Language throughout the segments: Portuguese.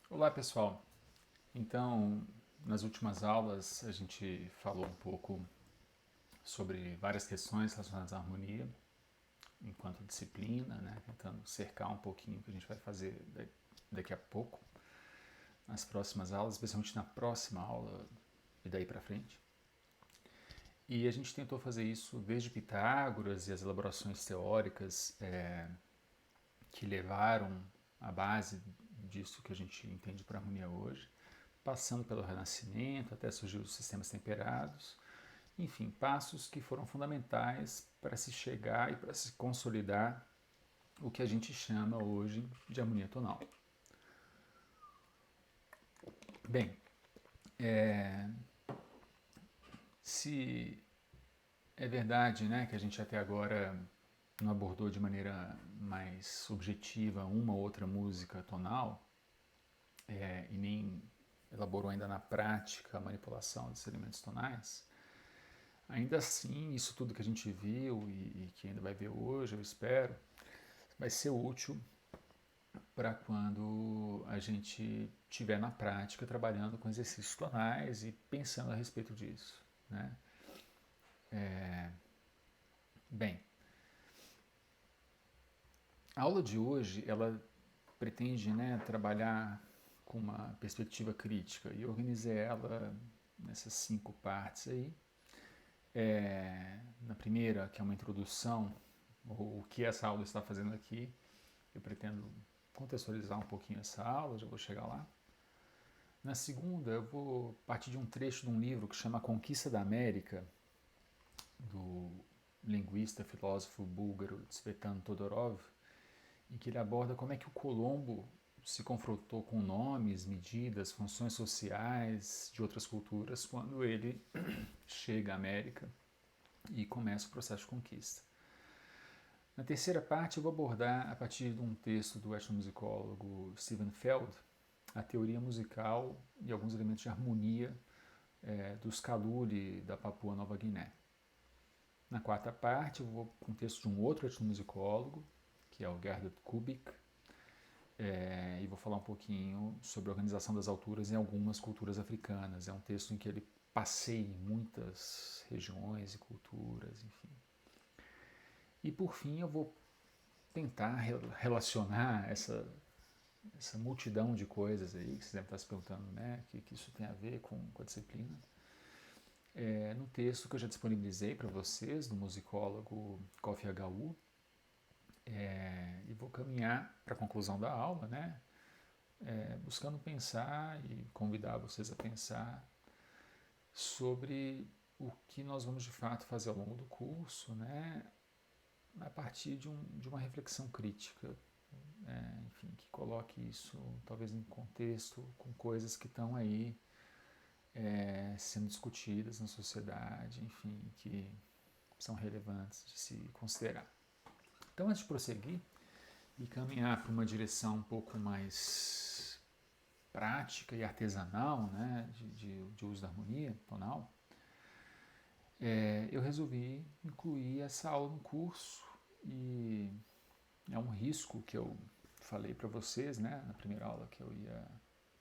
Olá pessoal, então nas últimas aulas a gente falou um pouco sobre várias questões relacionadas à harmonia enquanto disciplina, né? Tentando cercar um pouquinho o que a gente vai fazer daqui a pouco, nas próximas aulas, especialmente na próxima aula e daí para frente. E a gente tentou fazer isso desde Pitágoras e as elaborações teóricas que levaram à base disso que a gente entende por harmonia hoje, passando pelo Renascimento até surgir os sistemas temperados, enfim, passos que foram fundamentais para se chegar e para se consolidar o que a gente chama hoje de harmonia tonal. Bem, se é verdade, né, que a gente até agora não abordou de maneira mais objetiva uma ou outra música tonal, e nem elaborou ainda na prática a manipulação dos elementos tonais, ainda assim, isso tudo que a gente viu e que ainda vai ver hoje, eu espero, vai ser útil para quando a gente estiver na prática trabalhando com exercícios tonais e pensando a respeito disso. Né? Bem, a aula de hoje ela pretende, né, trabalhar com uma perspectiva crítica e eu organizei ela nessas 5 partes aí. Na primeira, que é uma introdução, o que essa aula está fazendo aqui, eu pretendo contextualizar um pouquinho essa aula, já vou chegar lá. Na segunda, eu vou partir de um trecho de um livro que chama A Conquista da América, do linguista, filósofo búlgaro Tsvetan Todorov, em que ele aborda como é que o Colombo se confrontou com nomes, medidas, funções sociais de outras culturas quando ele chega à América e começa o processo de conquista. Na terceira parte, eu vou abordar, a partir de um texto do etnomusicólogo Steven Feld, a teoria musical e alguns elementos de harmonia dos Kaluri da Papua Nova Guiné. Na quarta parte, eu vou com um texto de um outro etnomusicólogo, que é o Gerdert Kubik, e vou falar um pouquinho sobre a organização das alturas em algumas culturas africanas. É um texto em que ele passeia em muitas regiões e culturas, enfim. E por fim, eu vou tentar relacionar essa multidão de coisas aí, que vocês devem estar se perguntando, né, que isso tem a ver com a disciplina, no texto que eu já disponibilizei para vocês, do musicólogo Kofi Agaú, e vou caminhar para a conclusão da aula, né, buscando pensar e convidar vocês a pensar sobre o que nós vamos de fato fazer ao longo do curso, né, a partir de uma reflexão crítica, enfim, que coloque isso talvez em contexto com coisas que estão aí sendo discutidas na sociedade, enfim, que são relevantes de se considerar. Então, antes de prosseguir e caminhar para uma direção um pouco mais prática e artesanal, né, de uso da harmonia tonal, eu resolvi incluir essa aula no curso e é um risco que eu falei para vocês, né, na primeira aula, que eu ia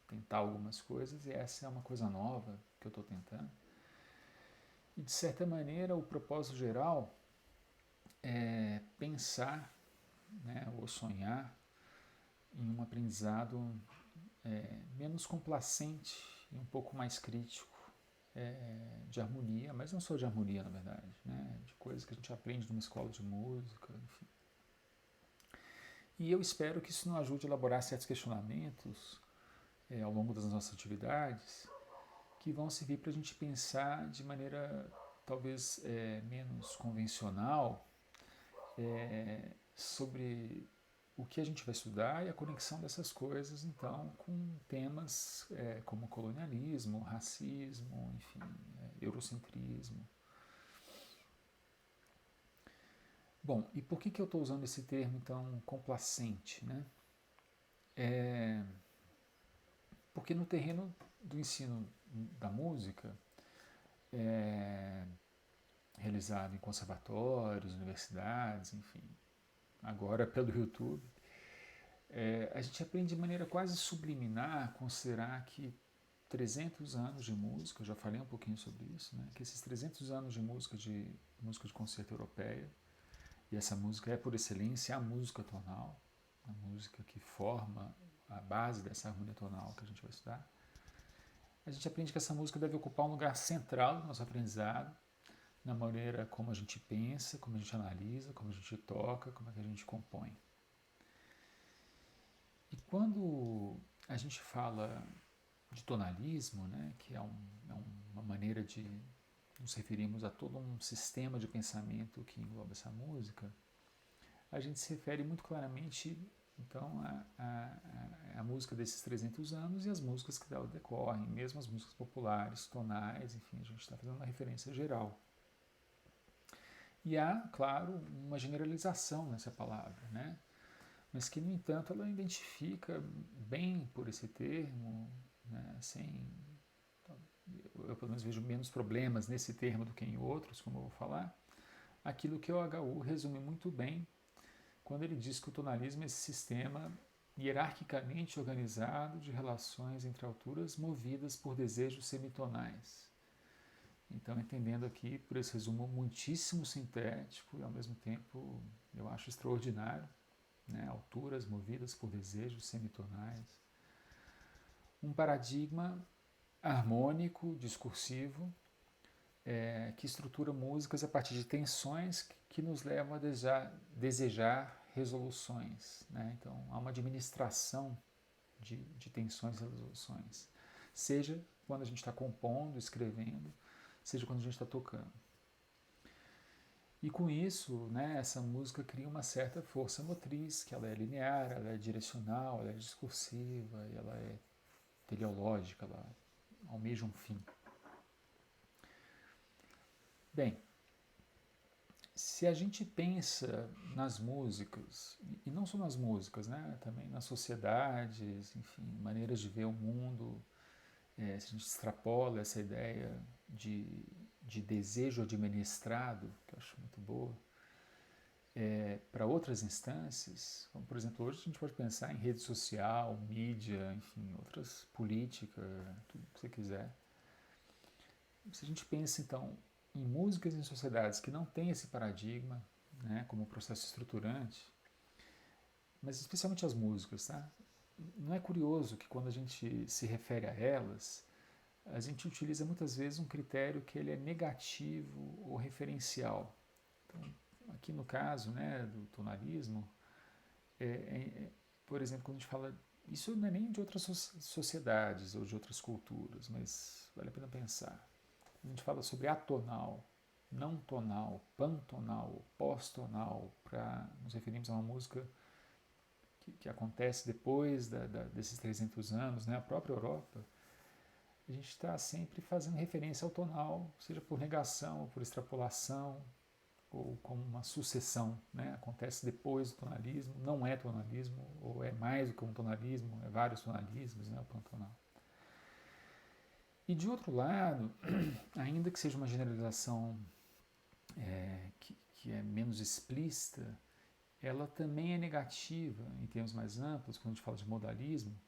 tentar algumas coisas e essa é uma coisa nova que eu estou tentando. E de certa maneira o propósito geral é pensar, né, ou sonhar em um aprendizado menos complacente e um pouco mais crítico de harmonia, mas não só de harmonia na verdade, né, de coisas que a gente aprende numa escola de música, enfim. E eu espero que isso nos ajude a elaborar certos questionamentos ao longo das nossas atividades que vão servir para a gente pensar de maneira talvez menos convencional sobre o que a gente vai estudar e a conexão dessas coisas, então, com temas como colonialismo, racismo, enfim, eurocentrismo. Bom, e por que eu estou usando esse termo, então, complacente, né? Porque no terreno do ensino da música, realizado em conservatórios, universidades, enfim, agora pelo YouTube, a gente aprende de maneira quase subliminar a considerar que 300 anos de música, eu já falei um pouquinho sobre isso, né? Que esses 300 anos de música de concerto europeia, e essa música é por excelência a música tonal, a música que forma a base dessa harmonia tonal que a gente vai estudar. A gente aprende que essa música deve ocupar um lugar central do nosso aprendizado, na maneira como a gente pensa, como a gente analisa, como a gente toca, como é que a gente compõe. E quando a gente fala de tonalismo, né, que é uma maneira de nos referirmos a todo um sistema de pensamento que engloba essa música, a gente se refere muito claramente então a música desses 300 anos e as músicas que dela decorrem, mesmo as músicas populares, tonais, enfim, a gente está fazendo uma referência geral. E há, claro, uma generalização nessa palavra, né? Mas que, no entanto, ela identifica bem por esse termo, né? Eu pelo menos vejo menos problemas nesse termo do que em outros, como eu vou falar, aquilo que o HU resume muito bem quando ele diz que o tonalismo é esse sistema hierarquicamente organizado de relações entre alturas movidas por desejos semitonais. Então, entendendo aqui por esse resumo muitíssimo sintético e ao mesmo tempo eu acho extraordinário, né? Alturas movidas por desejos semitonais, um paradigma harmônico, discursivo, que estrutura músicas a partir de tensões que nos levam a desejar resoluções, né? Então, há uma administração de tensões e resoluções, seja quando a gente está compondo, escrevendo, seja quando a gente está tocando. E com isso, né, essa música cria uma certa força motriz, que ela é linear, ela é direcional, ela é discursiva, ela é teleológica, ela almeja um fim. Bem, se a gente pensa nas músicas, e não só nas músicas, né, também nas sociedades, enfim, maneiras de ver o mundo, se a gente extrapola essa ideia de desejo administrado, que eu acho muito boa, para outras instâncias, como por exemplo hoje a gente pode pensar em rede social, mídia, enfim, outras políticas, tudo que você quiser. Se a gente pensa então em músicas em sociedades que não têm esse paradigma, né, como processo estruturante, mas especialmente as músicas, tá? Não é curioso que quando a gente se refere a elas, a gente utiliza muitas vezes um critério que ele é negativo ou referencial. Então, aqui no caso, né, do tonalismo, por exemplo, quando a gente fala, isso não é nem de outras sociedades ou de outras culturas, mas vale a pena pensar. A gente fala sobre atonal, não tonal, pantonal, pós-tonal, para nos referirmos a uma música que acontece depois desses 300 anos, né? A própria Europa, a gente está sempre fazendo referência ao tonal, seja por negação ou por extrapolação, ou como uma sucessão, né? Acontece depois do tonalismo, não é tonalismo, ou é mais do que um tonalismo, é vários tonalismos, né? O pantonal. E de outro lado, ainda que seja uma generalização que é menos explícita, ela também é negativa em termos mais amplos, quando a gente fala de modalismo,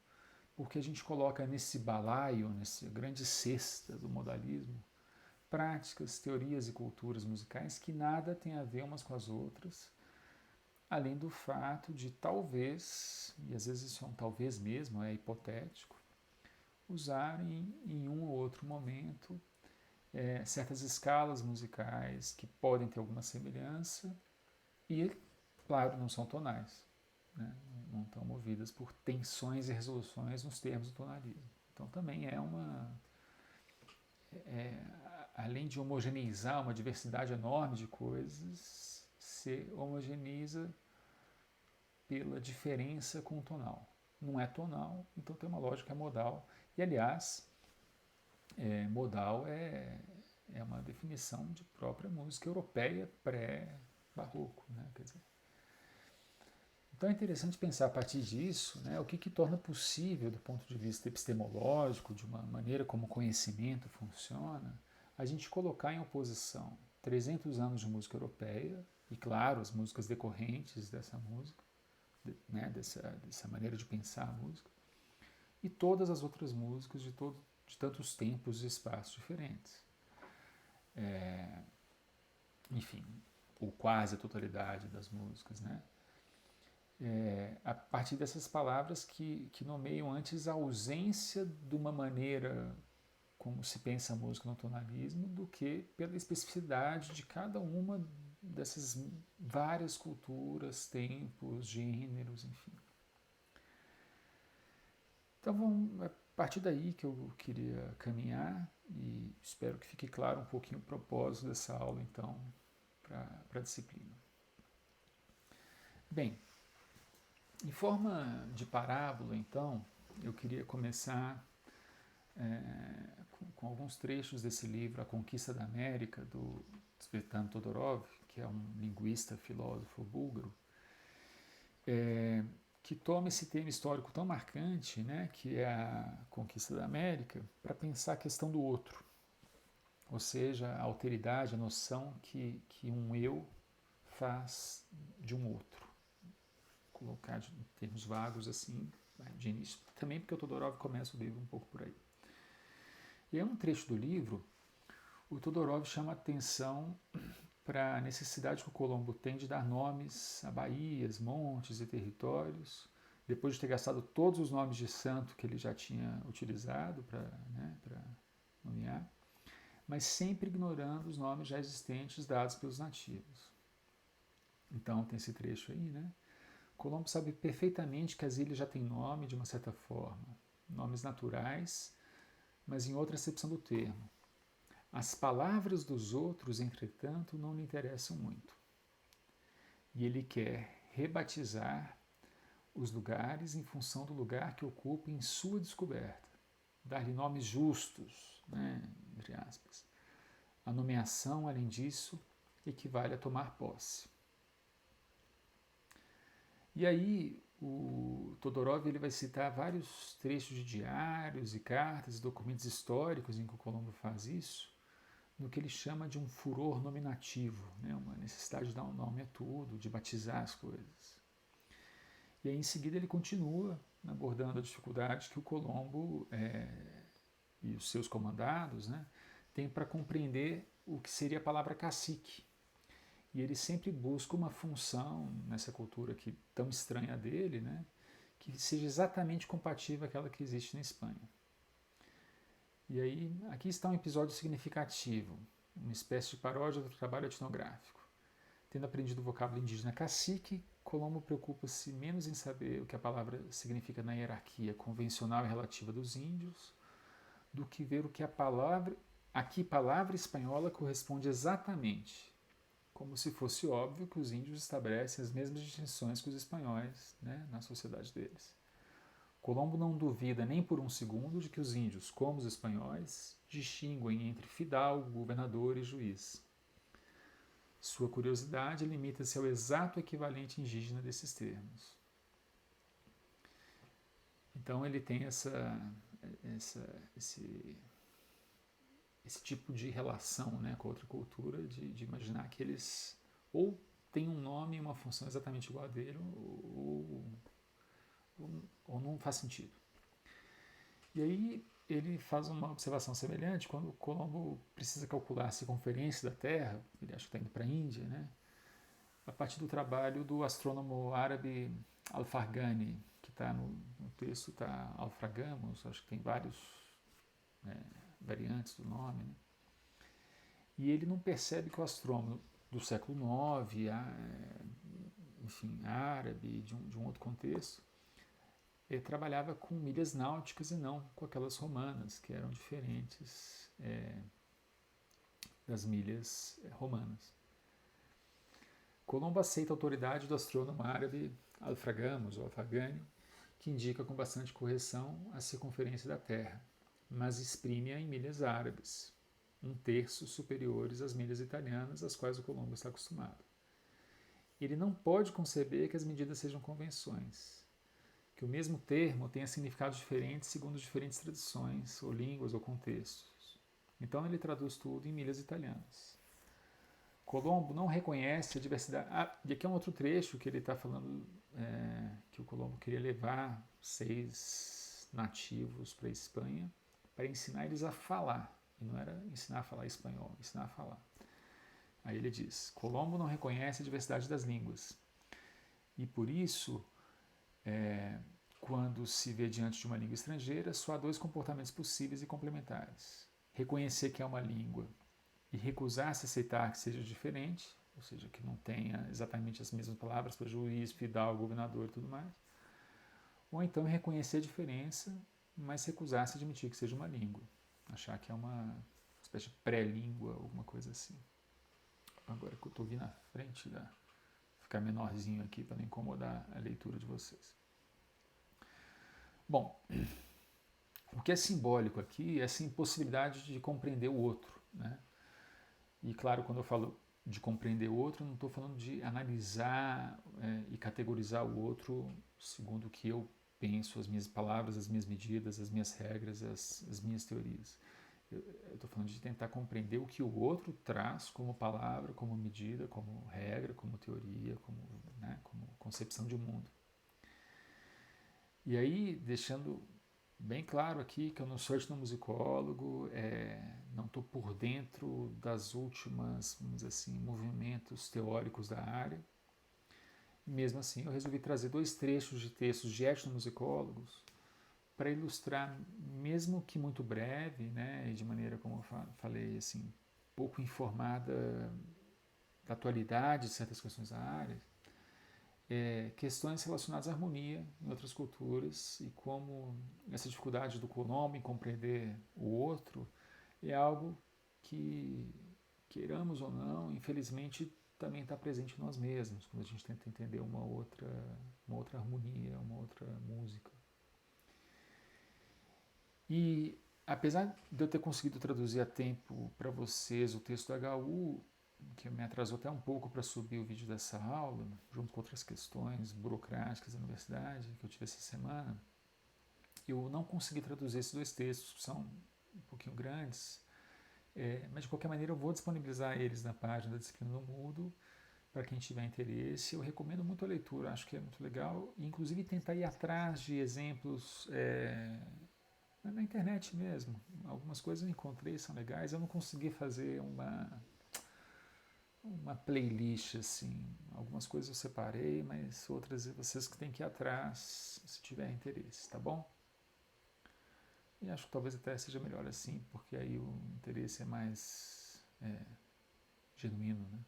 porque a gente coloca nesse balaio, nessa grande cesta do modalismo, práticas, teorias e culturas musicais que nada tem a ver umas com as outras, além do fato de talvez, e às vezes isso é um talvez mesmo, é hipotético, usarem em um ou outro momento certas escalas musicais que podem ter alguma semelhança e, claro, não são tonais, né? Não estão movidas por tensões e resoluções nos termos do tonalismo. Então também além de homogeneizar uma diversidade enorme de coisas, se homogeneiza pela diferença com o tonal. Não é tonal, então tem uma lógica modal. E, aliás, modal é uma definição de própria música europeia pré-barroco, né? Quer dizer, então é interessante pensar a partir disso, né, o que torna possível, do ponto de vista epistemológico, de uma maneira como o conhecimento funciona, a gente colocar em oposição 300 anos de música europeia, e claro, as músicas decorrentes dessa música, né, dessa maneira de pensar a música, e todas as outras músicas de tantos tempos e espaços diferentes. Enfim, ou quase a totalidade das músicas, né? A partir dessas palavras que nomeiam antes a ausência de uma maneira como se pensa a música no tonalismo, do que pela especificidade de cada uma dessas várias culturas, tempos, gêneros, enfim. Então, a partir daí que eu queria caminhar, e espero que fique claro um pouquinho o propósito dessa aula, então, para a disciplina. Bem, em forma de parábola, então, eu queria começar com alguns trechos desse livro, A Conquista da América, do Tsvetan Todorov, que é um linguista, filósofo búlgaro, que toma esse tema histórico tão marcante, né, que é a conquista da América, para pensar a questão do outro. Ou seja, a alteridade, a noção que um eu faz de um outro. Colocar em termos vagos assim, de início, também porque o Todorov começa o livro um pouco por aí. E é um trecho do livro, o Todorov chama a atenção para a necessidade que o Colombo tem de dar nomes a baías, montes e territórios, depois de ter gastado todos os nomes de santo que ele já tinha utilizado para nomear, mas sempre ignorando os nomes já existentes dados pelos nativos. Então tem esse trecho aí, né? Colombo sabe perfeitamente que as ilhas já têm nome de uma certa forma, nomes naturais, mas em outra acepção do termo. As palavras dos outros, entretanto, não lhe interessam muito. E ele quer rebatizar os lugares em função do lugar que ocupa em sua descoberta, dar-lhe nomes justos, né, entre aspas. A nomeação, além disso, equivale a tomar posse. E aí o Todorov ele vai citar vários trechos de diários e cartas e documentos históricos em que o Colombo faz isso, no que ele chama de um furor nominativo, né? Uma necessidade de dar um nome a tudo, de batizar as coisas. E aí em seguida ele continua abordando a dificuldade que o Colombo e os seus comandados, né, têm para compreender o que seria a palavra cacique. E ele sempre busca uma função nessa cultura aqui tão estranha dele, né, que seja exatamente compatível àquela que existe na Espanha. E aí, aqui está um episódio significativo, uma espécie de paródia do trabalho etnográfico. Tendo aprendido o vocábulo indígena cacique, Colombo preocupa-se menos em saber o que a palavra significa na hierarquia convencional e relativa dos índios, do que ver o que a palavra espanhola corresponde exatamente, como se fosse óbvio que os índios estabelecem as mesmas distinções que os espanhóis, né, na sociedade deles. Colombo não duvida nem por um segundo de que os índios, como os espanhóis, distinguem entre fidalgo, governador e juiz. Sua curiosidade limita-se ao exato equivalente indígena desses termos. Então ele tem esse tipo de relação, né, com a outra cultura, de imaginar que eles ou têm um nome e uma função exatamente igual a dele, ou não faz sentido. E aí ele faz uma observação semelhante quando Colombo precisa calcular a circunferência da Terra, ele acha que está indo para a Índia, né, a partir do trabalho do astrônomo árabe Al-Farghani, que está no texto, está Alfragamos, acho que tem vários variantes do nome, né? E ele não percebe que o astrônomo do século IX, enfim, árabe, de um outro contexto, trabalhava com milhas náuticas e não com aquelas romanas, que eram diferentes das milhas romanas. Colombo aceita a autoridade do astrônomo árabe Alfragamos, ou Al-Farghani, que indica com bastante correção a circunferência da Terra, mas exprime-a em milhas árabes, 1/3 superiores às milhas italianas, às quais o Colombo está acostumado. Ele não pode conceber que as medidas sejam convenções, que o mesmo termo tenha significados diferentes segundo diferentes tradições, ou línguas, ou contextos. Então ele traduz tudo em milhas italianas. Colombo não reconhece a diversidade. E aqui é um outro trecho que ele está falando que o Colombo queria levar 6 nativos para a Espanha para ensinar eles a falar. E não era ensinar a falar espanhol, ensinar a falar. Aí ele diz: Colombo não reconhece a diversidade das línguas. E por isso, quando se vê diante de uma língua estrangeira, só há 2 comportamentos possíveis e complementares: reconhecer que é uma língua e recusar-se a aceitar que seja diferente, ou seja, que não tenha exatamente as mesmas palavras para juiz, fidalgo, governador e tudo mais, ou então reconhecer a diferença, mas recusar-se a admitir que seja uma língua, achar que é uma espécie de pré-língua, alguma coisa assim. Agora que eu estou vindo na frente, ficar menorzinho aqui para não incomodar a leitura de vocês. Bom, o que é simbólico aqui é essa impossibilidade de compreender o outro, né? E claro, quando eu falo de compreender o outro, eu não estou falando de analisar e categorizar o outro segundo o que eu penso, as minhas palavras, as minhas medidas, as minhas regras, as minhas teorias. Eu estou falando de tentar compreender o que o outro traz como palavra, como medida, como regra, como teoria, como concepção de mundo. E aí, deixando bem claro aqui que eu não sou etnomusicólogo, não estou por dentro das últimas, vamos dizer assim, movimentos teóricos da área. Mesmo assim, eu resolvi trazer 2 trechos de textos de etnomusicólogos para ilustrar, mesmo que muito breve, né, e de maneira, como eu falei, assim, pouco informada da atualidade de certas questões da área, questões relacionadas à harmonia em outras culturas e como essa dificuldade do Colombo em compreender o outro é algo que, queiramos ou não, infelizmente também está presente em nós mesmos, quando a gente tenta entender uma outra harmonia, uma outra música. E apesar de eu ter conseguido traduzir a tempo para vocês o texto da HU, que me atrasou até um pouco para subir o vídeo dessa aula, junto com outras questões burocráticas da universidade que eu tive essa semana, eu não consegui traduzir esses 2 textos, que são um pouquinho grandes, mas de qualquer maneira eu vou disponibilizar eles na página da Disciplina do Moodle para quem tiver interesse. Eu recomendo muito a leitura, acho que é muito legal, e inclusive tentar ir atrás de exemplos na internet mesmo. Algumas coisas eu encontrei, são legais, eu não consegui fazer uma playlist assim. Algumas coisas eu separei, mas outras vocês que têm que ir atrás se tiver interesse, tá bom? E acho que talvez até seja melhor assim, porque aí o interesse é mais genuíno, né?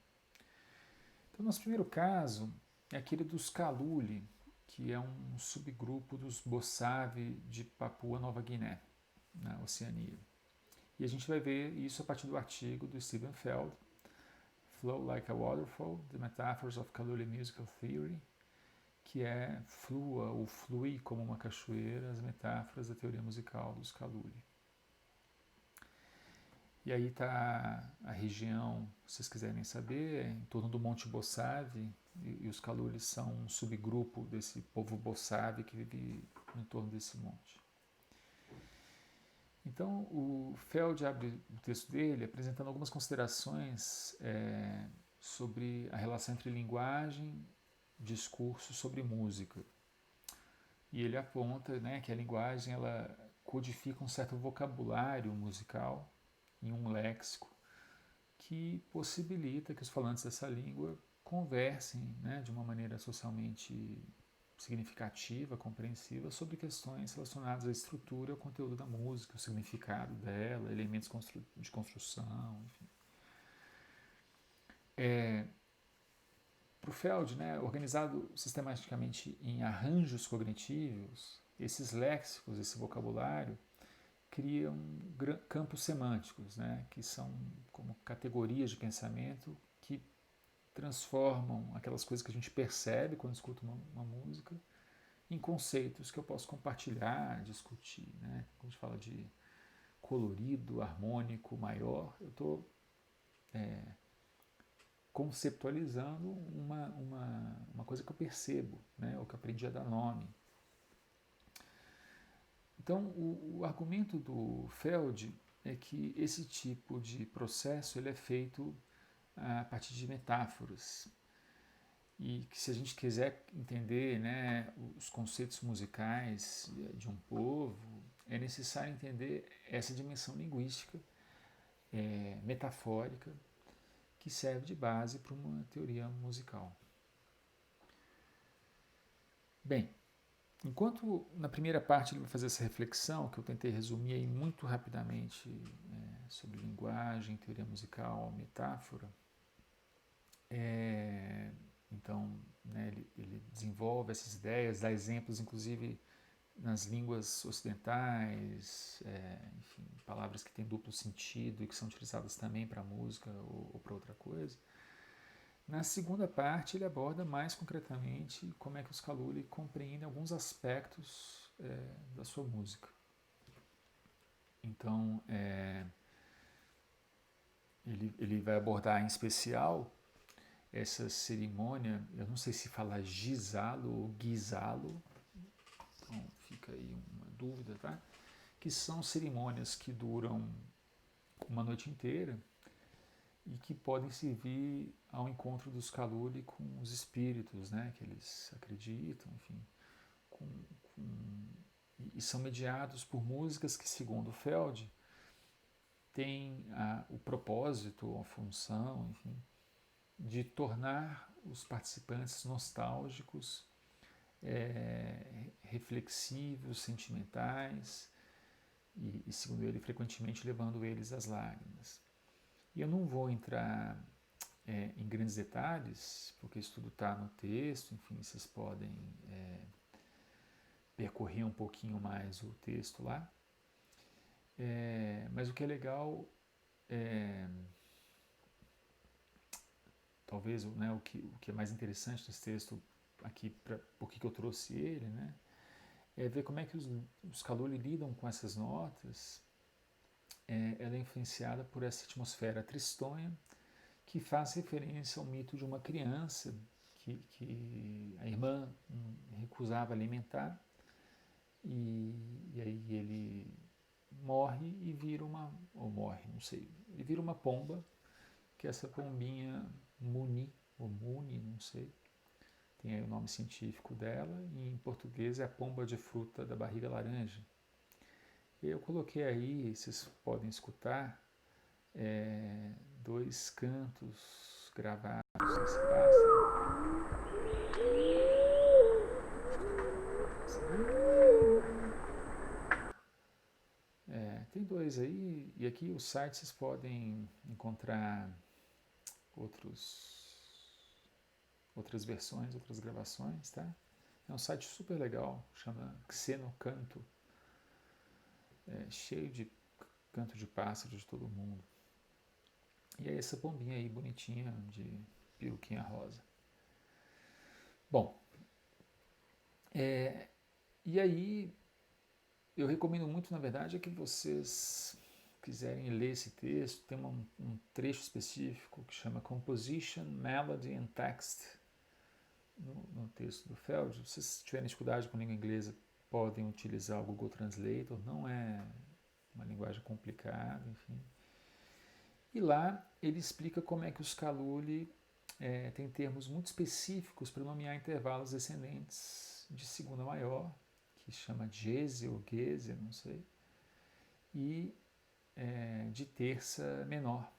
Então, nosso primeiro caso é aquele dos Kaluli, que é um subgrupo dos Bossave de Papua Nova Guiné, na Oceania. E a gente vai ver isso a partir do artigo do Stephen Feld, Flow Like a Waterfall, The Metaphors of Kaluli Musical Theory, que é flua ou flui como uma cachoeira, as metáforas da teoria musical dos Kaluli. E aí está a região, se vocês quiserem saber, em torno do Monte Bossave, e os Kalulis são um subgrupo desse povo Bossave que vive em torno desse monte. Então, o Feld abre o texto dele apresentando algumas considerações sobre a relação entre linguagem, discurso sobre música. E ele aponta, né, que a linguagem ela codifica um certo vocabulário musical em um léxico que possibilita que os falantes dessa língua conversem, né, de uma maneira socialmente significativa, compreensiva, sobre questões relacionadas à estrutura, ao conteúdo da música, o significado dela, elementos de construção, enfim. Para o Feld, né, organizado sistematicamente em arranjos cognitivos, esses léxicos, esse vocabulário, criam campos semânticos, né, que são como categorias de pensamento que transformam aquelas coisas que a gente percebe quando escuta uma música em conceitos que eu posso compartilhar, discutir. Né? Quando a gente fala de colorido, harmônico, maior, eu estou conceptualizando uma coisa que eu percebo, né? Ou que eu aprendi a dar nome. Então, o argumento do Feld é que esse tipo de processo ele é feito a partir de metáforas. E que se a gente quiser entender, né, os conceitos musicais de um povo, é necessário entender essa dimensão linguística, metafórica, que serve de base para uma teoria musical. Bem, enquanto na primeira parte ele vai fazer essa reflexão, que eu tentei resumir aí muito rapidamente sobre linguagem, teoria musical, metáfora, então né, ele desenvolve essas ideias, dá exemplos inclusive nas línguas ocidentais, enfim, palavras que têm duplo sentido e que são utilizadas também para música ou para outra coisa. Na segunda parte, ele aborda mais concretamente como é que os Kaluli compreendem alguns aspectos da sua música. Então, ele vai abordar em especial essa cerimônia, eu não sei se fala gisalo ou guisalo, então fica aí uma dúvida, tá? Que são cerimônias que duram uma noite inteira e que podem servir ao encontro dos Kaluli com os espíritos, né, que eles acreditam, enfim, e são mediados por músicas que, segundo Feld, têm o propósito, a função, enfim, de tornar os participantes nostálgicos, reflexivos, sentimentais e, segundo ele, frequentemente levando eles às lágrimas. E eu não vou entrar em grandes detalhes, porque isso tudo está no texto, enfim, vocês podem percorrer um pouquinho mais o texto lá. Mas o que é legal, talvez né, o que é mais interessante nesse texto aqui, por que eu trouxe ele, né, é ver como é que os Kaluli lidam com essas notas. Ela é influenciada por essa atmosfera tristonha, que faz referência ao mito de uma criança que a irmã recusava alimentar e aí ele morre e vira ele vira uma pomba, que é essa pombinha Muni, ou Muni, não sei, tem aí o nome científico dela, e em português é a pomba de fruta da barriga laranja. Eu coloquei aí, vocês podem escutar, dois cantos gravados desse pássaro. Tem dois aí, e aqui o site vocês podem encontrar outras versões, outras gravações, tá? É um site super legal, chama Xenocanto, cheio de canto de pássaro de todo mundo. E é essa pombinha aí bonitinha de peruquinha rosa. Bom, e aí eu recomendo muito, na verdade, é que vocês quiserem ler esse texto, tem um trecho específico que chama Composition, Melody and Text no texto do Feld. Se vocês tiverem dificuldade com língua inglesa, podem utilizar o Google Translator, não é uma linguagem complicada, enfim. E lá ele explica como é que os Kaluli têm termos muito específicos para nomear intervalos descendentes de segunda maior, que chama Gese ou Gese, não sei, e de terça menor,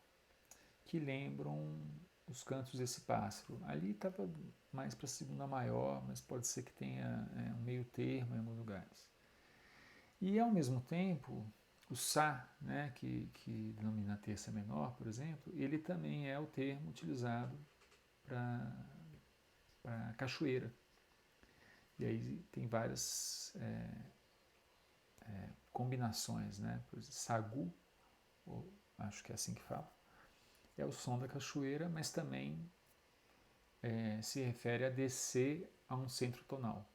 que lembram os cantos desse pássaro. Ali estava mais para segunda maior, mas pode ser que tenha um meio termo em alguns lugares. E ao mesmo tempo, o Sá, né, que denomina a terça menor, por exemplo, ele também é o termo utilizado para cachoeira. E aí tem várias combinações, né? Por exemplo, Sagu, ou acho que é assim que fala, é o som da cachoeira, mas também se refere a descer a um centro tonal.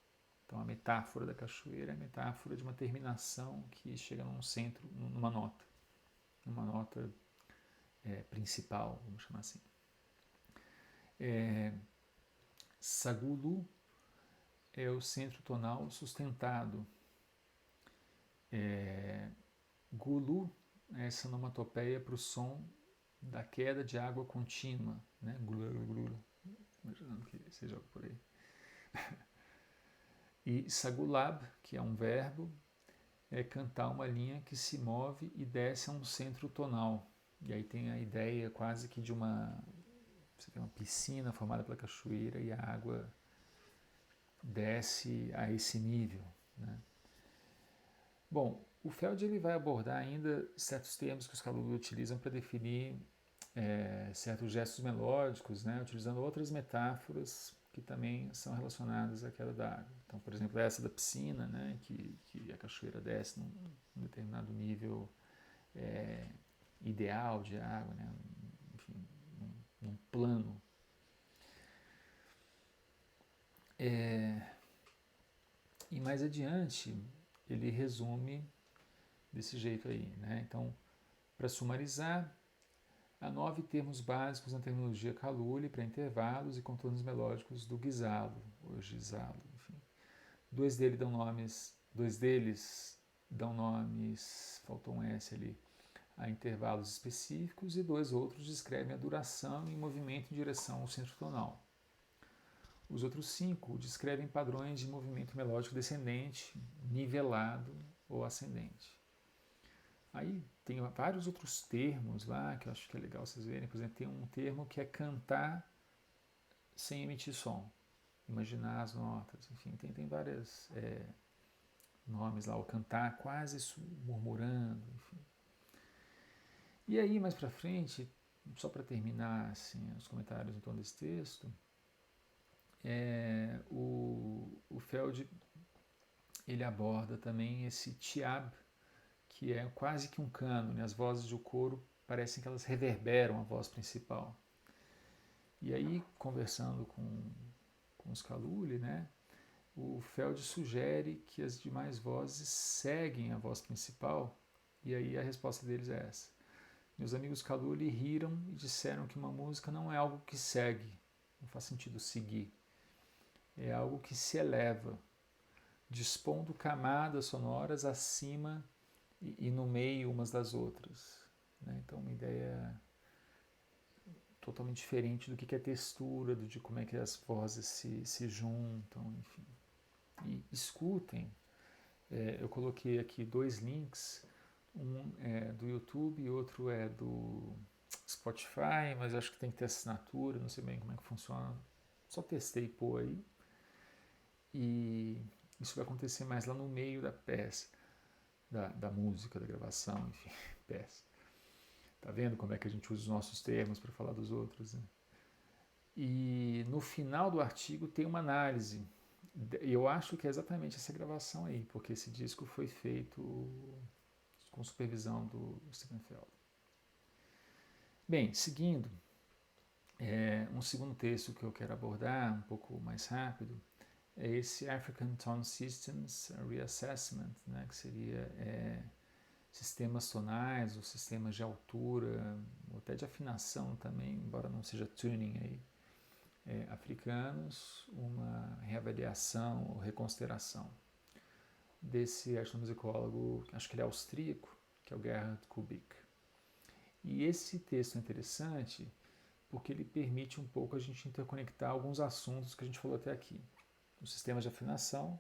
Então a metáfora da cachoeira é a metáfora de uma terminação que chega num centro, numa nota principal, vamos chamar assim. Sagulu é o centro tonal sustentado. Gulu é essa onomatopeia para o som da queda de água contínua, né? Imaginando que seja algo por aí. E sagulab, que é um verbo, é cantar uma linha que se move e desce a um centro tonal. E aí tem a ideia quase que de uma piscina formada pela cachoeira e a água desce a esse nível, né? Bom, o Feld ele vai abordar ainda certos termos que os Kalula utilizam para definir certos gestos melódicos, né, utilizando outras metáforas que também são relacionadas à queda da água. Então, por exemplo, essa da piscina, né, que a cachoeira desce num determinado nível ideal de água, né, enfim, num plano. E mais adiante, ele resume desse jeito aí, né? Então, para sumarizar, há 9 termos básicos na terminologia Kaluli para intervalos e contornos melódicos do Gisalo, ou Gisalo, enfim. Dois deles dão nomes, faltou um S ali, a intervalos específicos, e 2 outros descrevem a duração e movimento em direção ao centro tonal. Os outros 5 descrevem padrões de movimento melódico descendente, nivelado ou ascendente. Aí tem vários outros termos lá que eu acho que é legal vocês verem. Por exemplo, tem um termo que é cantar sem emitir som, imaginar as notas, enfim, tem vários nomes lá, o cantar quase murmurando, enfim. E aí, mais para frente, só para terminar assim, os comentários em torno desse texto, o Feld ele aborda também esse tiab, que é quase que um cânone, as vozes do coro parecem que elas reverberam a voz principal. E aí, conversando com os Kaluli, né, o Feld sugere que as demais vozes seguem a voz principal, e aí a resposta deles é essa. Meus amigos Kaluli riram e disseram que uma música não é algo que segue, não faz sentido seguir, é algo que se eleva, dispondo camadas sonoras acima e no meio umas das outras, né? Então uma ideia totalmente diferente do que é textura, de como é que as vozes se juntam, enfim. E escutem, eu coloquei aqui 2 links, um é do YouTube e outro é do Spotify, mas acho que tem que ter assinatura, não sei bem como é que funciona, só testei pôr aí, e isso vai acontecer mais lá no meio da peça, da música, da gravação, enfim, peça. Tá vendo como é que a gente usa os nossos termos para falar dos outros, né? E no final do artigo tem uma análise. Eu acho que é exatamente essa gravação aí, porque esse disco foi feito com supervisão do Stephen Feld. Bem, seguindo, um segundo texto que eu quero abordar um pouco mais rápido é esse African Tone Systems Reassessment, né, que seria sistemas tonais ou sistemas de altura, ou até de afinação também, embora não seja tuning aí, africanos, uma reavaliação ou reconsideração desse etnomusicólogo, acho que ele é austríaco, que é o Gerhard Kubik. E esse texto é interessante porque ele permite um pouco a gente interconectar alguns assuntos que a gente falou até aqui. Os sistemas de afinação,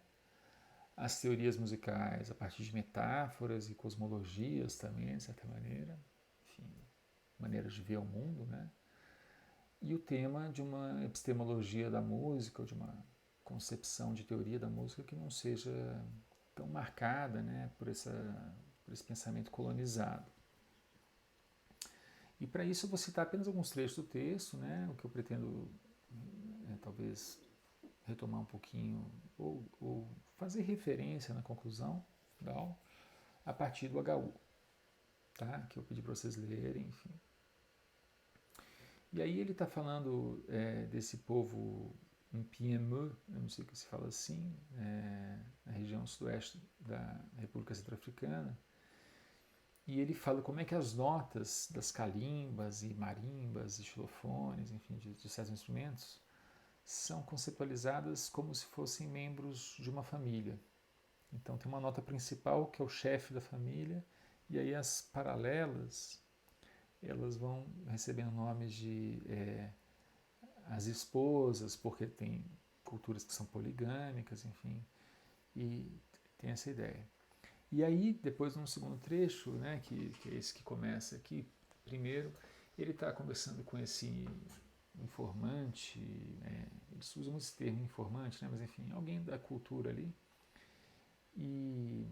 as teorias musicais a partir de metáforas e cosmologias também, de certa maneira, enfim, maneiras de ver o mundo, né? E o tema de uma epistemologia da música, ou de uma concepção de teoria da música que não seja tão marcada, né, por esse pensamento colonizado. E para isso eu vou citar apenas alguns trechos do texto, né, o que eu pretendo talvez retomar um pouquinho, ou fazer referência na conclusão, legal, a partir do HU, tá, que eu pedi para vocês lerem, enfim. E aí ele está falando desse povo em PME, eu não sei o que se fala assim, na região sudoeste da República Centro-Africana, e ele fala como é que as notas das calimbas e marimbas e xilofones, enfim, de certos instrumentos, são conceptualizadas como se fossem membros de uma família. Então tem uma nota principal que é o chefe da família, e aí as paralelas elas vão recebendo nomes de as esposas, porque tem culturas que são poligâmicas, enfim, e tem essa ideia. E aí, depois, num segundo trecho, né, que é esse que começa aqui, primeiro, ele está conversando com esse informante, eles usam esse termo informante, né, mas enfim, alguém da cultura ali, e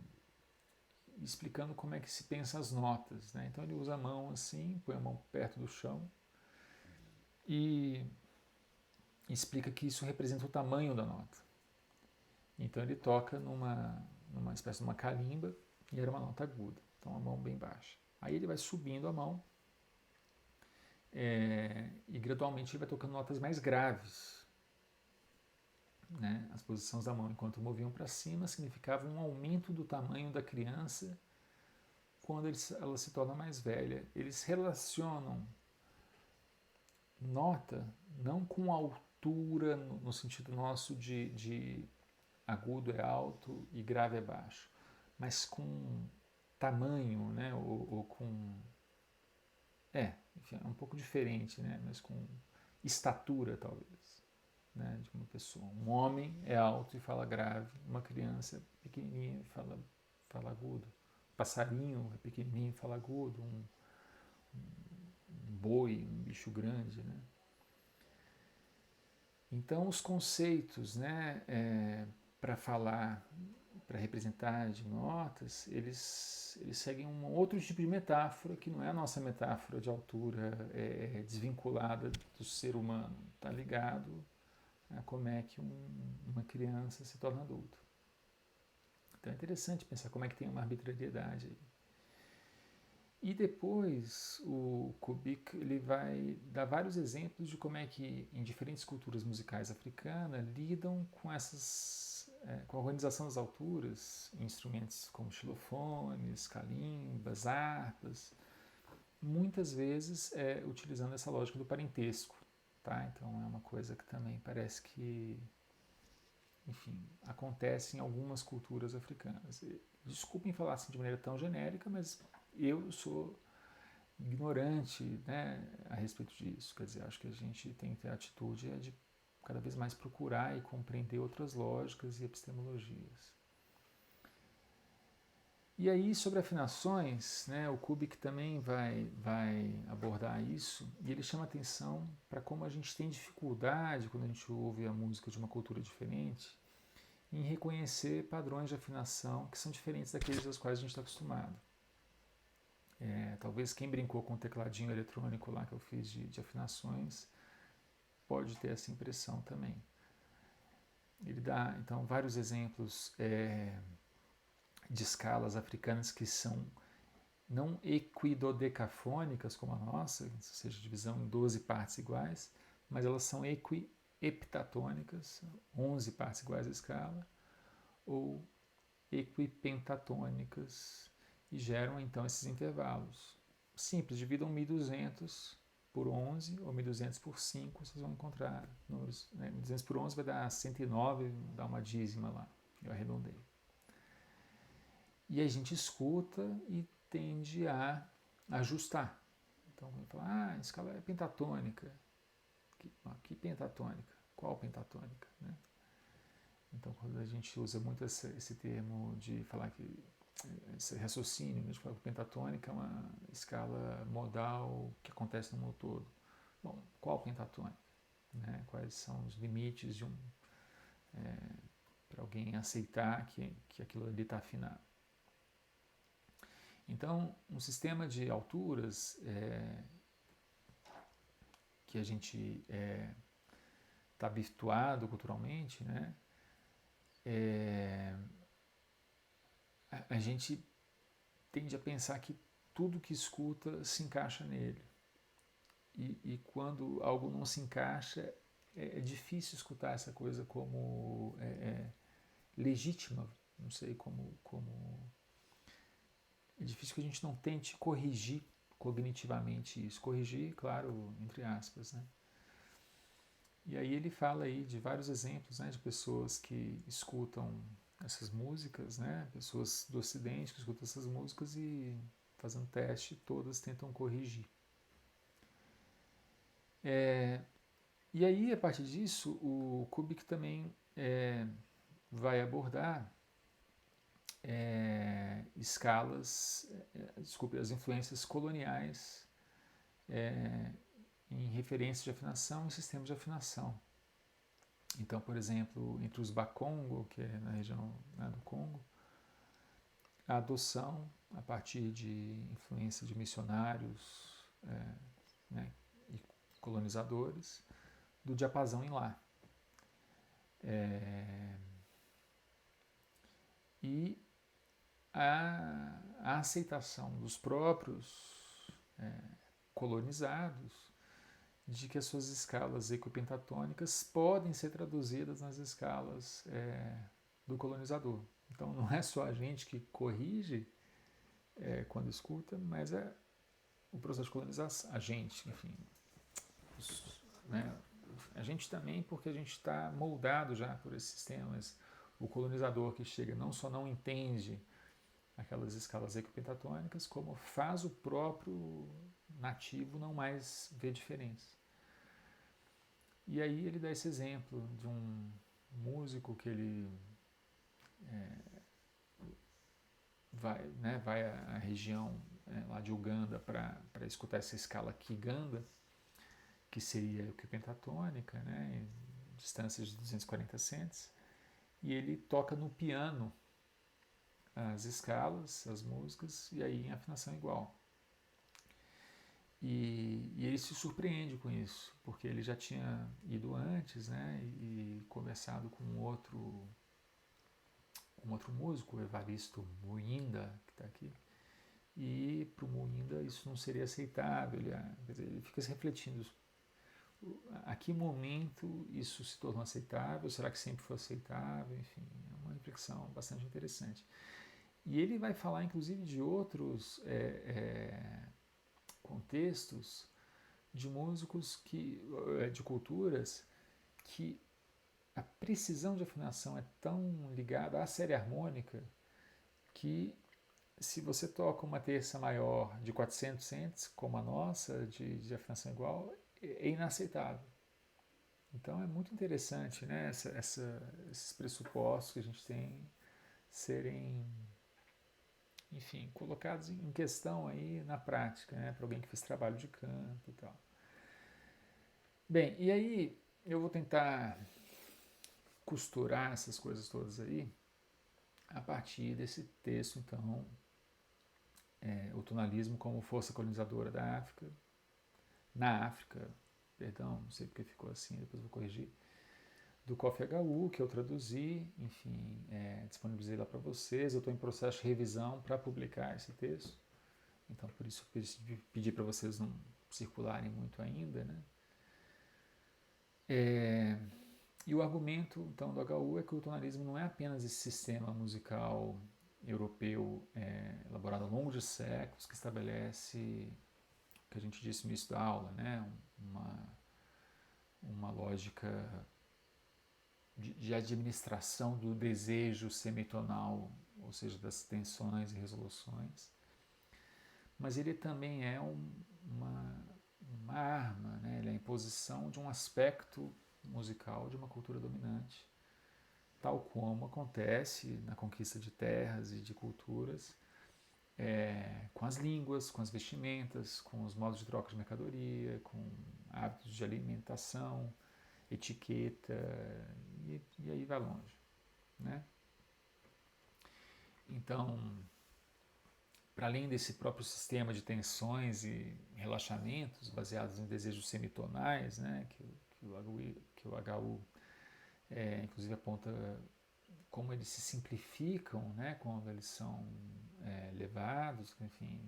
explicando como é que se pensa as notas, né? Então ele usa a mão assim, põe a mão perto do chão e explica que isso representa o tamanho da nota. Então ele toca numa espécie de uma calimba e era uma nota aguda, então a mão bem baixa. Aí ele vai subindo a mão e gradualmente ele vai tocando notas mais graves. Né? As posições da mão enquanto moviam para cima significavam um aumento do tamanho da criança quando ela se torna mais velha. Eles relacionam nota não com altura no sentido nosso de agudo é alto e grave é baixo, mas com tamanho, né? ou com... enfim, é um pouco diferente, né? Mas com estatura, talvez, né? De uma pessoa. Um homem é alto e fala grave, uma criança é pequenininha e fala agudo. Um passarinho é pequenininho e fala agudo, um boi, um bicho grande, né? Então, os conceitos, né, para falar, para representar de notas, eles seguem um outro tipo de metáfora, que não é a nossa metáfora de altura desvinculada do ser humano. Está ligado a como é que uma criança se torna adulto. Então é interessante pensar como é que tem uma arbitrariedade aí. E depois o Kubik ele vai dar vários exemplos de como é que em diferentes culturas musicais africanas lidam com com a organização das alturas, instrumentos como xilofones, calimbas, harpas, muitas vezes utilizando essa lógica do parentesco, tá? Então é uma coisa que também parece que, enfim, acontece em algumas culturas africanas. Desculpem falar assim de maneira tão genérica, mas eu sou ignorante, né, a respeito disso. Quer dizer, acho que a gente tem que ter a atitude de cada vez mais procurar e compreender outras lógicas e epistemologias. E aí, sobre afinações, né, o Kubik também vai abordar isso, e ele chama atenção para como a gente tem dificuldade, quando a gente ouve a música de uma cultura diferente, em reconhecer padrões de afinação que são diferentes daqueles aos quais a gente está acostumado. Talvez quem brincou com o tecladinho eletrônico lá que eu fiz de afinações pode ter essa impressão também. Ele dá, então, vários exemplos de escalas africanas que são não equidodecafônicas como a nossa, ou seja, divisão em 12 partes iguais, mas elas são equiheptatônicas, 11 partes iguais à escala, ou equipentatônicas, e geram então esses intervalos. Simples, dividam 1200 por 11 ou 1200 por 5, vocês vão encontrar números. 1200 por 11 vai dar 109, dá uma dízima lá, eu arredondei. E a gente escuta e tende a ajustar. Então vai falar, a escala é pentatônica. Que pentatônica? Qual pentatônica? Né? Então, quando a gente usa muito esse termo de falar que esse raciocínio, né, de falar que pentatônica é uma escala modal que acontece no mundo todo. Bom, qual pentatônica? Né? Quais são os limites de para alguém aceitar que aquilo ali está afinado? Então, um sistema de alturas que a gente está habituado culturalmente, né? A gente tende a pensar que tudo que escuta se encaixa nele. E quando algo não se encaixa, é difícil escutar essa coisa como legítima. Não sei como... É difícil que a gente não tente corrigir cognitivamente isso. Corrigir, claro, entre aspas, né? E aí ele fala aí de vários exemplos, né, de pessoas que escutam essas músicas, né, pessoas do Ocidente que escutam essas músicas e fazendo teste, todas tentam corrigir. E aí, a partir disso, o Kubik também vai abordar as influências coloniais em referências de afinação e sistemas de afinação. Então, por exemplo, entre os Bakongo, que é na região, né, do Congo, a adoção a partir de influência de missionários, né, e colonizadores do diapasão em Lá. E a aceitação dos próprios colonizados de que as suas escalas equipentatônicas podem ser traduzidas nas escalas do colonizador. Então não é só a gente que corrige quando escuta, mas é o processo de colonização, a gente, enfim, né, a gente também, porque a gente está moldado já por esses sistemas. O colonizador que chega não só não entende aquelas escalas equipentatônicas, como faz o próprio nativo não mais ver diferença. E aí ele dá esse exemplo de um músico que ele vai à região lá de Uganda para escutar essa escala Kiganda, que seria equipentatônica, né, em distâncias de 240 cents, e ele toca no piano as escalas, as músicas, e aí em afinação igual. E ele se surpreende com isso, porque ele já tinha ido antes, né, e conversado com um outro músico, o Evaristo Muinda, que está aqui, e para o Muinda isso não seria aceitável. Ele fica se refletindo: a que momento isso se tornou aceitável? Será que sempre foi aceitável? Enfim, é uma reflexão bastante interessante. E ele vai falar, inclusive, de outros contextos de músicos de culturas que a precisão de afinação é tão ligada à série harmônica que se você toca uma terça maior de 400 cents, como a nossa, de afinação igual, é inaceitável. Então é muito interessante, né, esses pressupostos que a gente tem serem, enfim, colocados em questão aí na prática, né, para alguém que fez trabalho de campo e tal. Bem, e aí eu vou tentar costurar essas coisas todas aí a partir desse texto, então, o tonalismo como força colonizadora da África, na África, perdão, não sei porque ficou assim, depois vou corrigir, do Kofi HU, que eu traduzi, enfim, disponibilizei lá para vocês. Eu estou em processo de revisão para publicar esse texto, então por isso eu pedi para vocês não circularem muito ainda, né? E o argumento, então, do HU é que o tonalismo não é apenas esse sistema musical europeu elaborado ao longo de séculos que estabelece o que a gente disse no início da aula, né? Uma lógica de administração do desejo semitonal, ou seja, das tensões e resoluções, mas ele também é uma arma, né? Ele é a imposição de um aspecto musical de uma cultura dominante, tal como acontece na conquista de terras e de culturas, com as línguas, com as vestimentas, com os modos de troca de mercadoria, com hábitos de alimentação, etiqueta, e aí vai longe, né? Então, para além desse próprio sistema de tensões e relaxamentos baseados em desejos semitonais, né, que o HU inclusive aponta como eles se simplificam, né, quando eles são levados, enfim,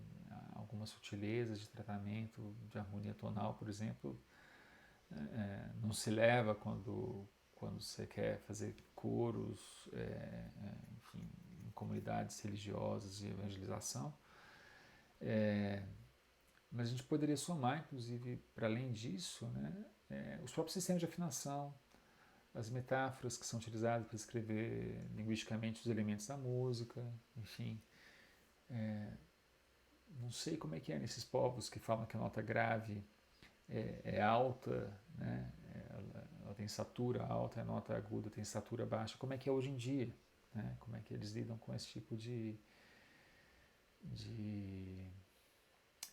algumas sutilezas de tratamento de harmonia tonal, por exemplo, não se leva quando você quer fazer coros, enfim, em comunidades religiosas e evangelização. Mas a gente poderia somar, inclusive, para além disso, né, os próprios sistemas de afinação, as metáforas que são utilizadas para escrever linguisticamente os elementos da música, enfim. Não sei como é que é nesses povos que falam que a nota grave é alta, né? Ela tem estatura alta, a nota aguda tem estatura baixa. Como é que é hoje em dia? Né? Como é que eles lidam com esse tipo de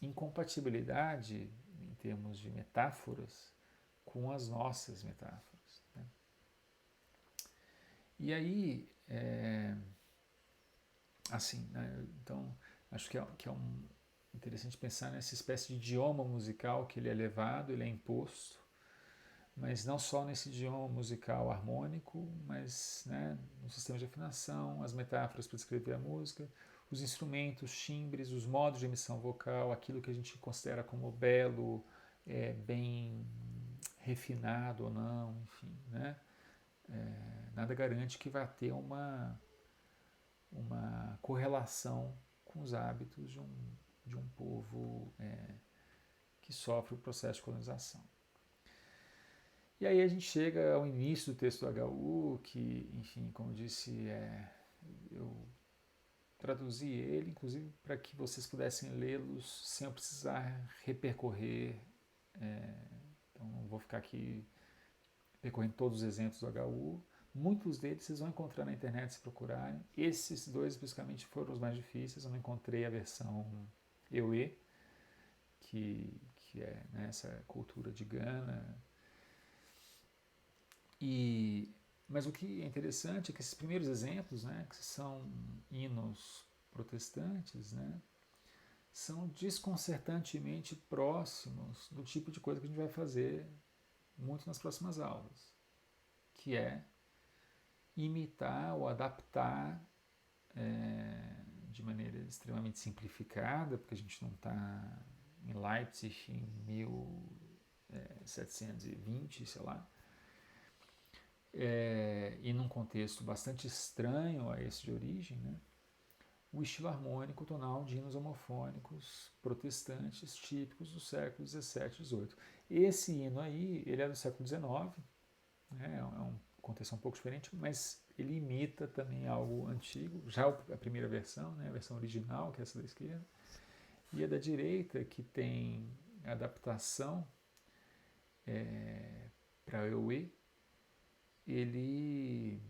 incompatibilidade em termos de metáforas com as nossas metáforas? Né? E aí, assim, né? Então, acho que é interessante pensar nessa espécie de idioma musical que ele é levado, ele é imposto, mas não só nesse idioma musical harmônico, mas, né, no sistema de afinação, as metáforas para descrever a música, os instrumentos, timbres, os modos de emissão vocal, aquilo que a gente considera como belo, bem refinado ou não, enfim, né? Nada garante que vai ter uma correlação com os hábitos de um povo que sofre o processo de colonização. E aí a gente chega ao início do texto do HU, que, enfim, como eu disse, eu traduzi ele, inclusive, para que vocês pudessem lê-los sem eu precisar repercorrer. Então, não vou ficar aqui percorrendo todos os exemplos do HU. Muitos deles vocês vão encontrar na internet se procurarem. Esses dois, especificamente, foram os mais difíceis. Eu não encontrei a versão EUE, que é, né, essa cultura de Gana. Mas o que é interessante é que esses primeiros exemplos, né, que são hinos protestantes, né, são desconcertantemente próximos do tipo de coisa que a gente vai fazer muito nas próximas aulas, que é imitar ou adaptar de maneira extremamente simplificada, porque a gente não está em Leipzig em 1720, sei lá, e num contexto bastante estranho a esse de origem, né, o estilo harmônico tonal de hinos homofônicos protestantes típicos do século XVII e XVIII. Esse hino aí, ele é do século XIX, né, é um contexto um pouco diferente, mas ele imita também algo antigo, já a primeira versão, né, a versão original, que é essa da esquerda, e a da direita, que tem adaptação para EUE, ele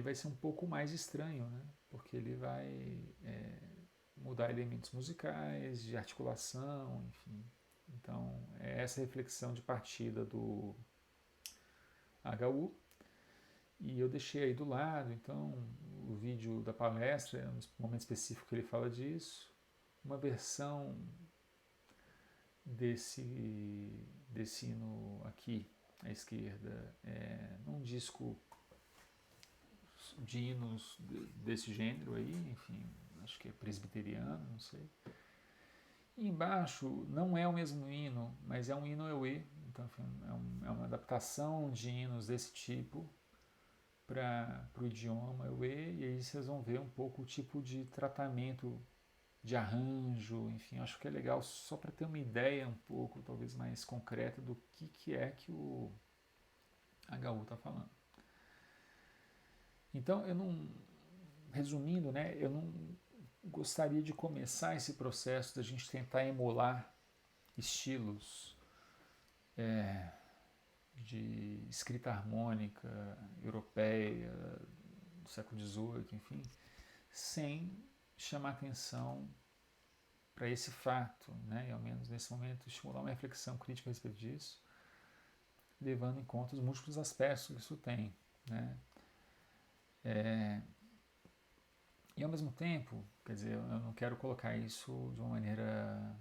vai ser um pouco mais estranho, né? Porque ele vai mudar elementos musicais, de articulação, enfim. Então, é essa reflexão de partida do HU. E eu deixei aí do lado, então, o vídeo da palestra, no momento específico que ele fala disso, uma versão desse hino aqui, à esquerda, num disco de hinos desse gênero aí, enfim, acho que é presbiteriano, não sei. E embaixo não é o mesmo hino, mas é um hino EUE, então enfim, é uma adaptação de hinos desse tipo para o idioma EUE, e aí vocês vão ver um pouco o tipo de tratamento de arranjo, enfim, acho que é legal só para ter uma ideia um pouco, talvez mais concreta do que é que o HU está falando. Então, resumindo, né, eu não gostaria de começar esse processo da gente tentar emular estilos de escrita harmônica europeia do século XVIII, enfim, sem chamar atenção para esse fato, né, e ao menos nesse momento estimular uma reflexão crítica a respeito disso, levando em conta os múltiplos aspectos que isso tem, né. E ao mesmo tempo, quer dizer, eu não quero colocar isso de uma maneira.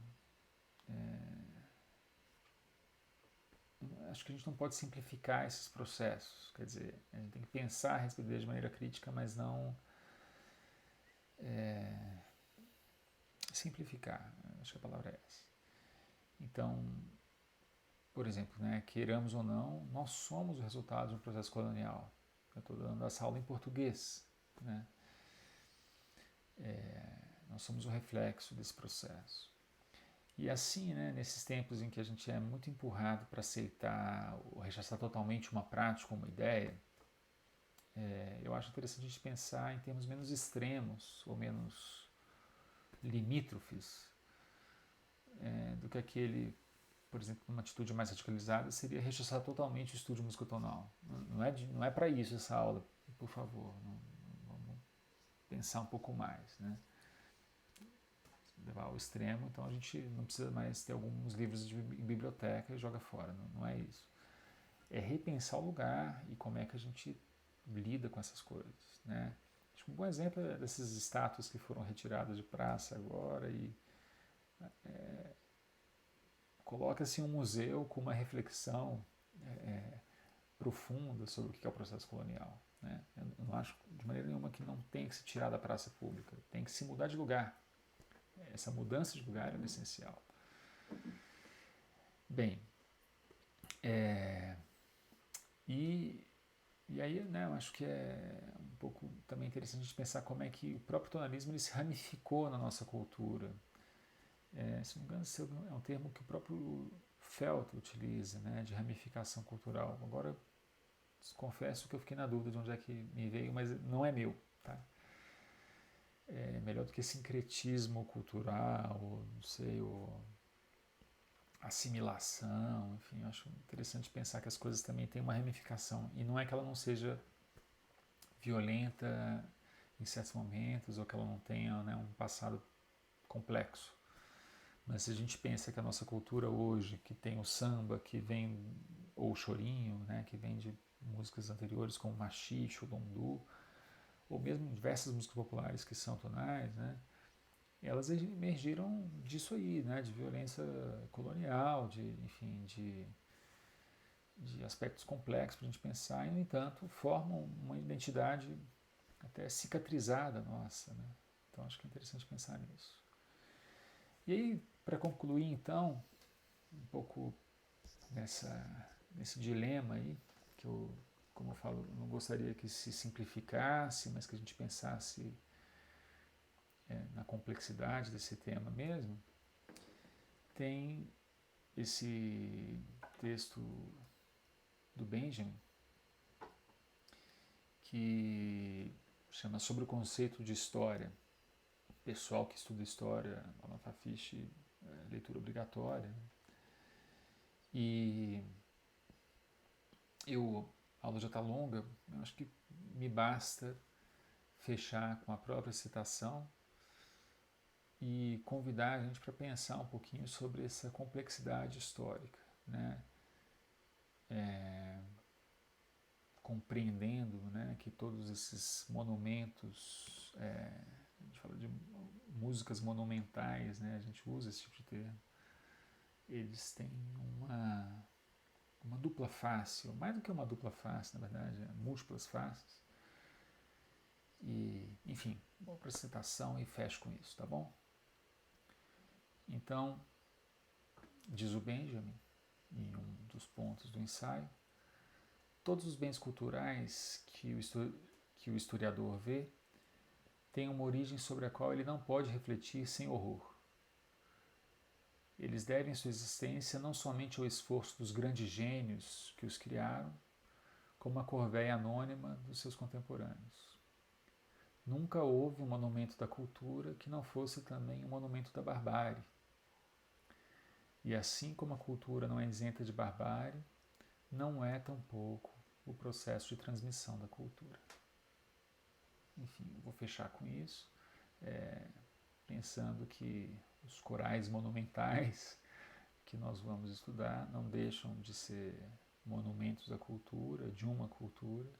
Acho que a gente não pode simplificar esses processos, quer dizer, a gente tem que pensar a respeito deles de maneira crítica, mas não simplificar, acho que a palavra é essa. Então, por exemplo, né, queiramos ou não, nós somos o resultado de um processo colonial. Eu estou dando essa aula em português, né? Nós somos o reflexo desse processo. E assim, né, nesses tempos em que a gente é muito empurrado para aceitar ou rechaçar totalmente uma prática, uma ideia, eu acho interessante a gente pensar em termos menos extremos ou menos limítrofes do que aquele por exemplo, uma atitude mais radicalizada seria rechaçar totalmente o estudo de música tonal. Não é para isso essa aula, por favor. Vamos pensar um pouco mais, né? Levar ao extremo, então a gente não precisa mais ter alguns livros de biblioteca e joga fora. Não é isso. É repensar o lugar e como é que a gente lida com essas coisas, né? Acho que um bom exemplo é dessas estátuas que foram retiradas de praça agora e coloca-se um museu com uma reflexão profunda sobre o que é o processo colonial. Né? Eu não acho de maneira nenhuma que não tem que se tirar da praça pública, tem que se mudar de lugar. Essa mudança de lugar é essencial. Bem, e aí, né, eu acho que é um pouco também interessante a gente pensar como é que o próprio tonalismo ele se ramificou na nossa cultura. Se não me engano, é um termo que o próprio Felt utiliza, né, de ramificação cultural. Agora, confesso que eu fiquei na dúvida de onde é que me veio, mas não é meu. Tá? É melhor do que sincretismo cultural, ou, não sei, ou assimilação, enfim, eu acho interessante pensar que as coisas também têm uma ramificação. E não é que ela não seja violenta em certos momentos, ou que ela não tenha, né, um passado complexo. Mas se a gente pensa que a nossa cultura hoje, que tem o samba, que vem, ou o chorinho, né, que vem de músicas anteriores como machixe, o lundu, ou mesmo diversas músicas populares que são tonais, né, elas emergiram disso aí, né, de violência colonial, enfim, de aspectos complexos para a gente pensar, e, no entanto, formam uma identidade até cicatrizada nossa. Né? Então, acho que é interessante pensar nisso. E aí, para concluir, então, um pouco nesse dilema aí, que eu, como eu falo, não gostaria que se simplificasse, mas que a gente pensasse na complexidade desse tema mesmo, tem esse texto do Benjamin que chama Sobre o Conceito de História. O pessoal que estuda história, a nota fiche, leitura obrigatória. E a aula já está longa, eu acho que me basta fechar com a própria citação e convidar a gente para pensar um pouquinho sobre essa complexidade histórica, né? Compreendendo, né, que todos esses monumentos, a gente fala de músicas monumentais, né, a gente usa esse tipo de termo, eles têm uma dupla face, ou mais do que uma dupla face, na verdade, múltiplas faces. E, enfim, vou para a citação e fecho com isso, tá bom? Então, diz o Benjamin, em um dos pontos do ensaio, todos os bens culturais que o historiador vê têm uma origem sobre a qual ele não pode refletir sem horror. Eles devem sua existência não somente ao esforço dos grandes gênios que os criaram, como a corvéia anônima dos seus contemporâneos. Nunca houve um monumento da cultura que não fosse também um monumento da barbárie. E assim como a cultura não é isenta de barbárie, não é tampouco o processo de transmissão da cultura. Enfim, eu vou fechar com isso, pensando que os corais monumentais que nós vamos estudar não deixam de ser monumentos da cultura, de uma cultura.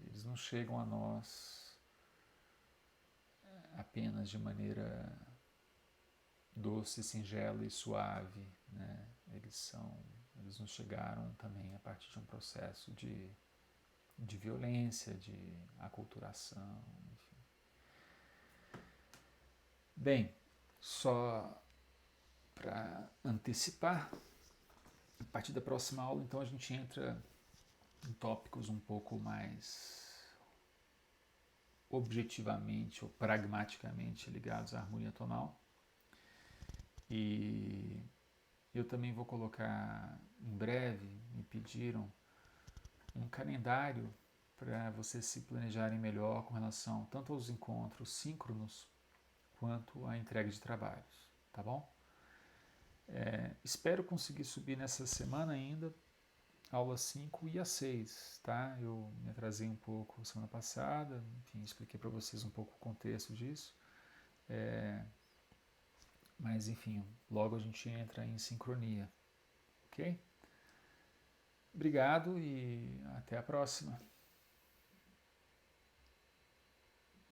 Eles não chegam a nós apenas de maneira doce, singela e suave, né? Eles nos chegaram também a partir de um processo de violência, de aculturação, enfim. Bem, só para antecipar, a partir da próxima aula, então, a gente entra em tópicos um pouco mais objetivamente ou pragmaticamente ligados à harmonia tonal. E eu também vou colocar em breve, me pediram, um calendário para vocês se planejarem melhor com relação tanto aos encontros síncronos quanto à entrega de trabalhos, tá bom? Espero conseguir subir nessa semana ainda, aula 5 e a 6, tá? Eu me atrasei um pouco semana passada, enfim, expliquei para vocês um pouco o contexto disso. Mas, enfim, logo a gente entra em sincronia, ok? Obrigado e até a próxima.